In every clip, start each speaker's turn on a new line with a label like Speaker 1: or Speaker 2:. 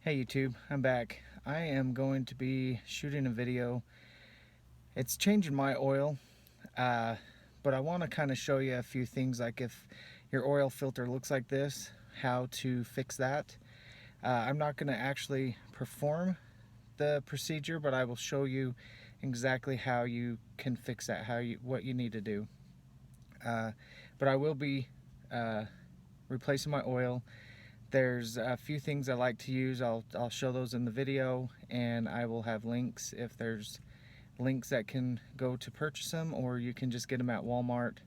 Speaker 1: Hey YouTube, I'm back. I am going to be shooting a video. It's changing my oil, but I want to kind of show you a few things, like if your oil filter looks like this, how to fix that. I'm not going to actually perform the procedure, but I will show you exactly how you can fix that, what you need to do. But I will be replacing my oil. There's a few things I like to use. I'll show those in the video, and I will have links if there's links that can go to purchase them, or you can just get them at Walmart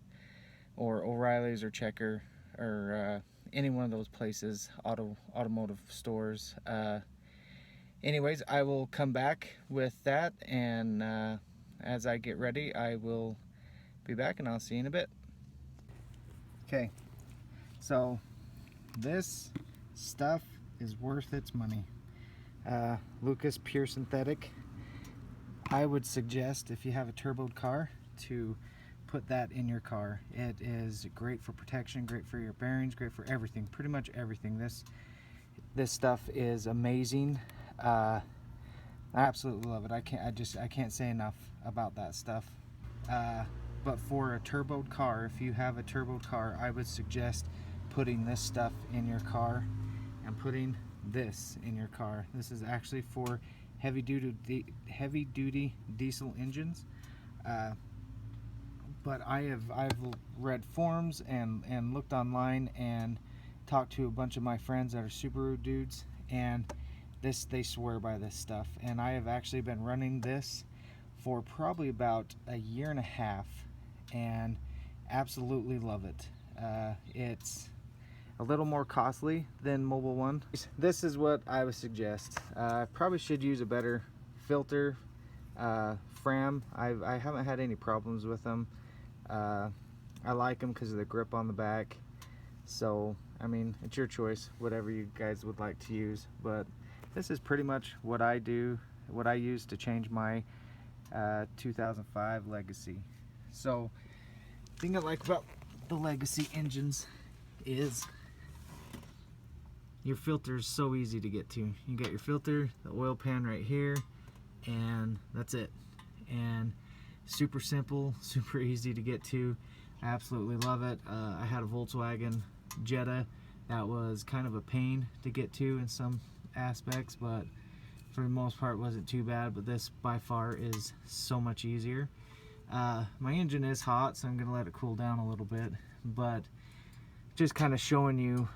Speaker 1: or O'Reilly's or Checker or any one of those places, automotive stores. Anyways, I will come back with that, and as I get ready, I will be back, and I'll see you in a bit. Okay, so this stuff is worth its money. Lucas Pure Synthetic. I would suggest, if you have a turboed car, to put that in your car. It is great for protection, great for your bearings, great for everything, pretty much everything. This stuff is amazing. I absolutely love it. I can't say enough about that stuff. But for a turboed car, if you have a turboed car, I would suggest putting this stuff in your car and putting this in your car. This is actually for heavy duty diesel engines. But I've read forums and looked online and talked to a bunch of my friends that are Subaru dudes, and they swear by this stuff. And I have actually been running this for probably about a year and a half and absolutely love it. It's a little more costly than Mobil 1. This is what I would suggest. I probably should use a better filter. Fram, I haven't had any problems with them. I like them because of the grip on the back. So, I mean, it's your choice, whatever you guys would like to use. But this is pretty much what I use to change my 2005 Legacy. So, the thing I like about the Legacy engines is your filter is so easy to get to. You got your filter, the oil pan right here, and that's it. And super simple, super easy to get to. I absolutely love it. I had a Volkswagen Jetta that was kind of a pain to get to in some aspects, but for the most part wasn't too bad. But this by far is so much easier. My engine is hot, so I'm gonna let it cool down a little bit, but just kind of showing you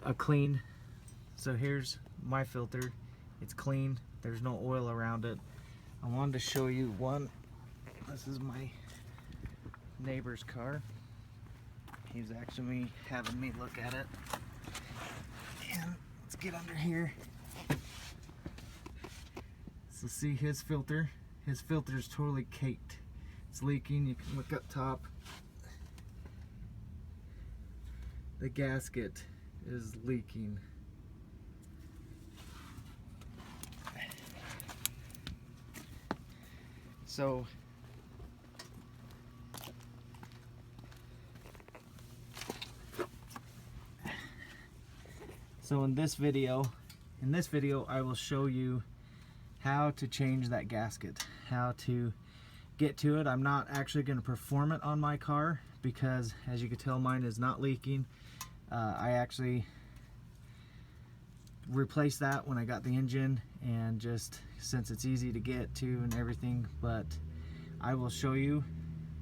Speaker 1: a clean. So here's my filter. It's clean, there's no oil around it. I wanted to show you one. This is my neighbor's car. He's actually having me look at it. And let's get under here. So see his filter. His filter is totally caked. It's leaking. You can look up top. The gasket is leaking. So in this video I will show you how to change that gasket, how to get to it. I'm not actually going to perform it on my car because, as you can tell, mine is not leaking. I actually replaced that when I got the engine, and just since it's easy to get to and everything, but I will show you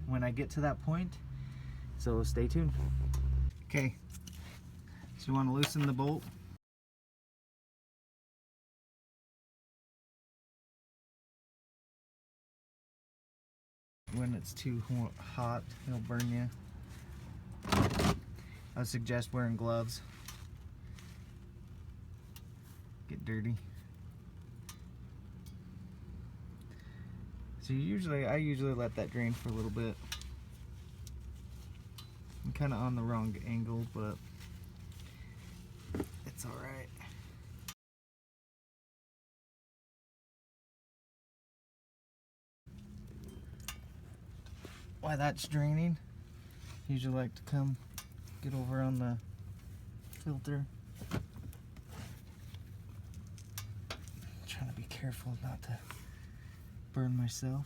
Speaker 1: when I get to that point, so stay tuned. Okay, so you want to loosen the bolt. When it's too hot, it'll burn you. I suggest wearing gloves. Get dirty. So I usually let that drain for a little bit. I'm kind of on the wrong angle, but it's all right. While that's draining, usually like to come get over on the filter. careful not to burn myself.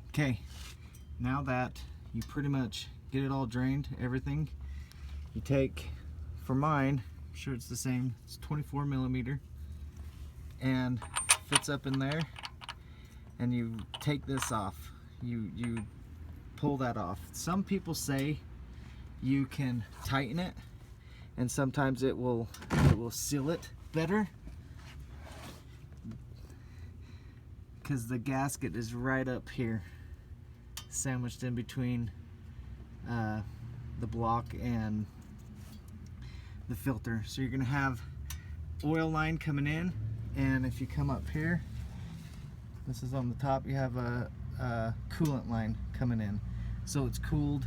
Speaker 1: Okay, now that you pretty much get it all drained, everything, you take, for mine, I'm sure it's the same, it's 24 millimeter, and fits up in there, and you take this off. You pull that off. Some people say you can tighten it, and sometimes it will seal it better, because the gasket is right up here, sandwiched in between the block and the filter. So you're gonna have oil line coming in, and if you come up here, this is on the top, you have a coolant line coming in. So it's cooled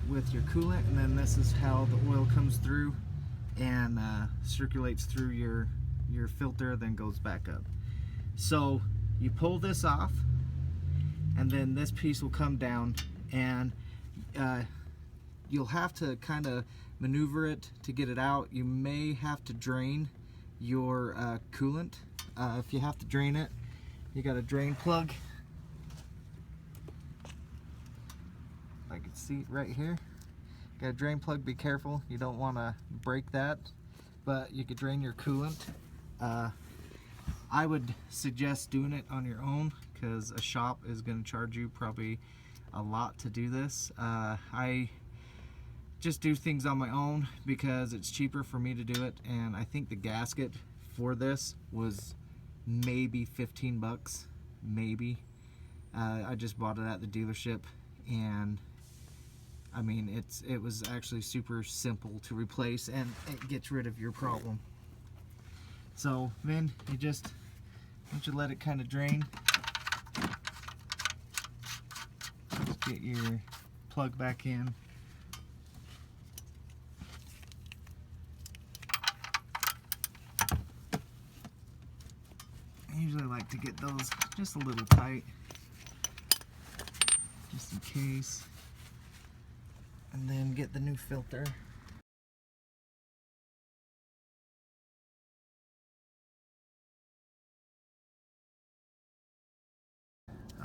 Speaker 1: with your coolant, and then this is how the oil comes through and circulates through your filter, then goes back up. So you pull this off, and then this piece will come down, and you'll have to kind of maneuver it to get it out. You may have to drain your coolant. If you have to drain it, you got a drain plug. I can see right here. Got a drain plug. Be careful, you don't want to break that, but you could drain your coolant. I would suggest doing it on your own, because a shop is going to charge you probably a lot to do this. I just do things on my own because it's cheaper for me to do it, and I think the gasket for this was maybe 15 bucks, maybe. I just bought it at the dealership, and I mean, it was actually super simple to replace, and it gets rid of your problem. So then you just, once you let it kind of drain, just get your plug back in. I usually like to get those just a little tight, just in case. And then get the new filter.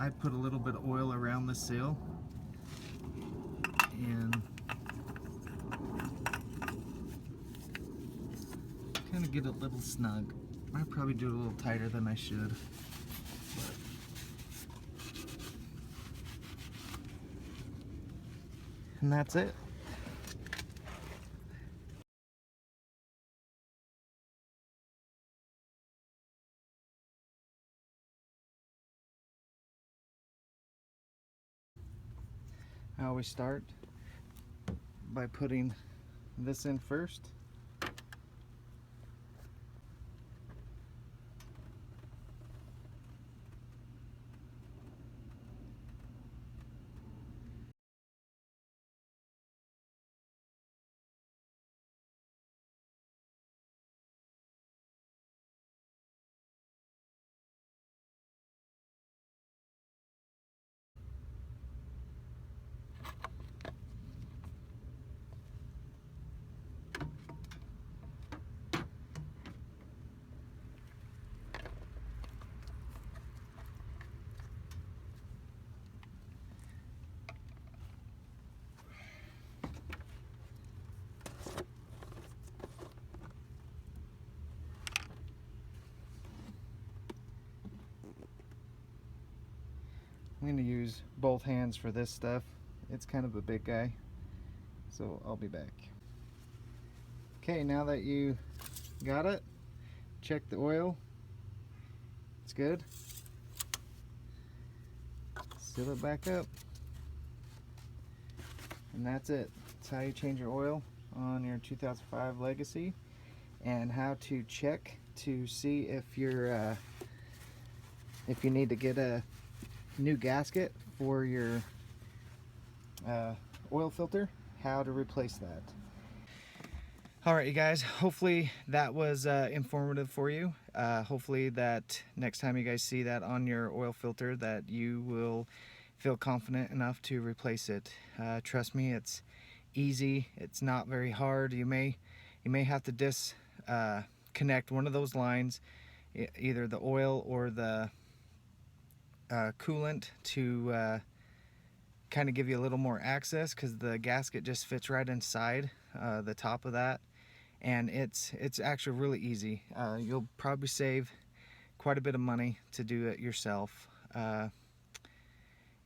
Speaker 1: I put a little bit of oil around the seal, and kind of get it a little snug. I probably do it a little tighter than I should. And that's it. I always start by putting this in first. I'm going to use both hands for this stuff. It's kind of a big guy, so I'll be back. Okay, now that you got it, check the oil. It's good. Seal it back up. And that's it. That's how you change your oil on your 2005 Legacy, and how to check to see if you're if you need to get a new gasket for your oil filter, how to replace that. All right, you guys, hopefully that was informative for you. Hopefully that next time you guys see that on your oil filter, that you will feel confident enough to replace it. Trust me, it's easy. It's not very hard. You may have to disconnect one of those lines, either the oil or the coolant, to kind of give you a little more access, because the gasket just fits right inside the top of that. And it's actually really easy. You'll probably save quite a bit of money to do it yourself.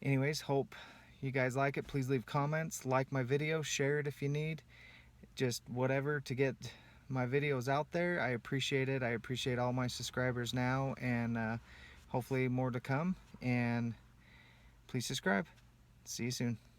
Speaker 1: Anyways, hope you guys like it. Please leave comments, like my video, share it if you need, just whatever to get my videos out there. I appreciate it. I appreciate all my subscribers now, and hopefully more to come. And please subscribe. See you soon.